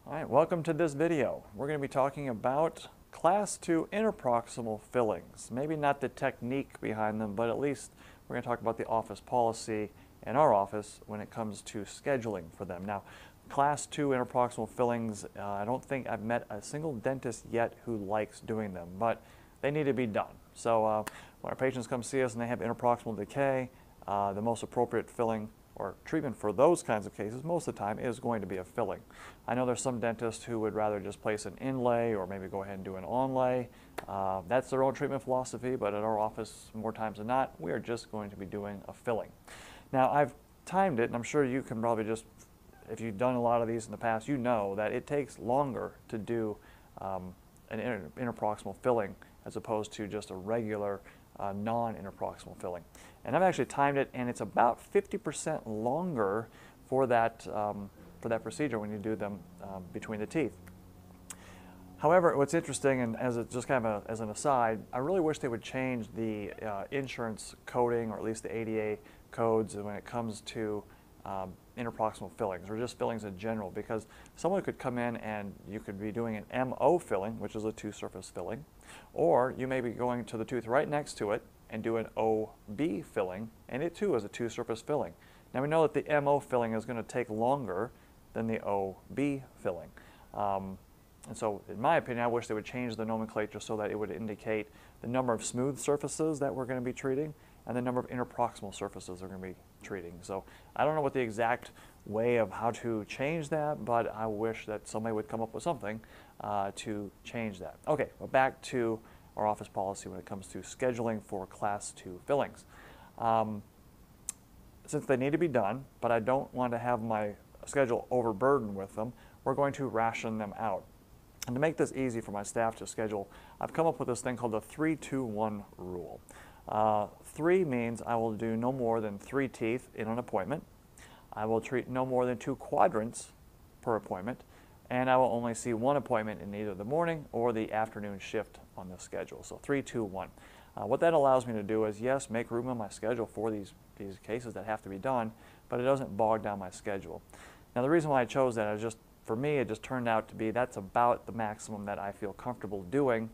All right, welcome to this video. We're going to be talking about Class 2 interproximal fillings. Maybe not the technique behind them, but at least we're going to talk about the office policy in our office when it comes to scheduling for them. Now, Class 2 interproximal fillings, I don't think I've met a single dentist yet who likes doing them, but they need to be done. So when our patients come see us and they have interproximal decay, the most appropriate filling or treatment for those kinds of cases most of the time is going to be a filling. I know there's some dentists who would rather just place an inlay or maybe go ahead and do an onlay. That's their own treatment philosophy, but at our office, more times than not, we are just going to be doing a filling. Now, I've timed it, and I'm sure you can probably just, if you've done a lot of these in the past, you know that it takes longer to do an interproximal filling as opposed to just a regular non-interproximal filling. And I've actually timed it, and it's about 50% longer for that procedure when you do them between the teeth. However, what's interesting, and as just kind of as an aside, I really wish they would change the insurance coding, or at least the ADA codes, when it comes to interproximal fillings, or just fillings in general, because someone could come in and you could be doing an MO filling, which is a two-surface filling, or you may be going to the tooth right next to it and do an OB filling, and it too is a two-surface filling. Now we know that the MO filling is going to take longer than the OB filling. And so, in my opinion, I wish they would change the nomenclature so that it would indicate the number of smooth surfaces that we're going to be treating and the number of interproximal surfaces we're going to be treating. So I don't know what the exact way of how to change that, but I wish that somebody would come up with something to change that. Okay, well, back to our office policy when it comes to scheduling for Class 2 fillings. Since they need to be done, but I don't want to have my schedule overburdened with them, we're going to ration them out. And to make this easy for my staff to schedule, I've come up with this thing called the 3-2-1 rule. 3 means I will do no more than 3 teeth in an appointment. I will treat no more than 2 quadrants per appointment, and I will only see 1 appointment in either the morning or the afternoon shift on the schedule. So 3-2-1. What that allows me to do is, yes, make room on my schedule for these cases that have to be done, but it doesn't bog down my schedule. Now, the reason why I chose that is just, for me, it just turned out to be that's about the maximum that I feel comfortable doing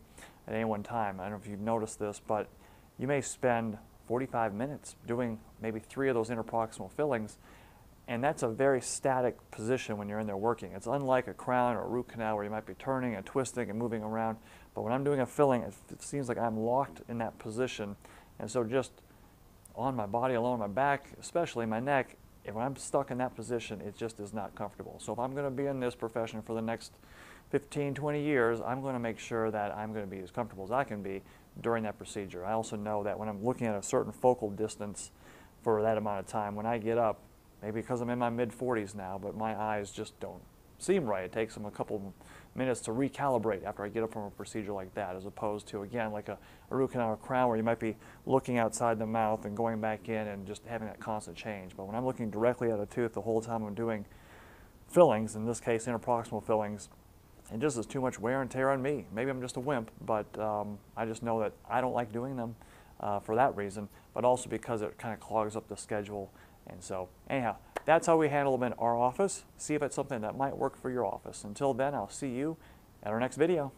at any one time. I don't know if you've noticed this, but you may spend 45 minutes doing maybe 3 of those interproximal fillings, and that's a very static position when you're in there working. It's unlike a crown or a root canal where you might be turning and twisting and moving around, but when I'm doing a filling, it seems like I'm locked in that position, and so just on my body, along my back, especially my neck, when I'm stuck in that position, it just is not comfortable. So if I'm going to be in this profession for the next 15, 20 years, I'm going to make sure that I'm going to be as comfortable as I can be during that procedure. I also know that when I'm looking at a certain focal distance for that amount of time, when I get up, maybe because I'm in my mid-40s now, but my eyes just don't seem right. It takes them a couple minutes to recalibrate after I get up from a procedure like that, as opposed to, again, like a root canal or crown where you might be looking outside the mouth and going back in and just having that constant change. But when I'm looking directly at a tooth the whole time I'm doing fillings, in this case interproximal fillings, it just is too much wear and tear on me. Maybe I'm just a wimp, but I just know that I don't like doing them for that reason, but also because it kind of clogs up the schedule. And so, anyhow, that's how we handle them in our office. See if it's something that might work for your office. Until then, I'll see you at our next video.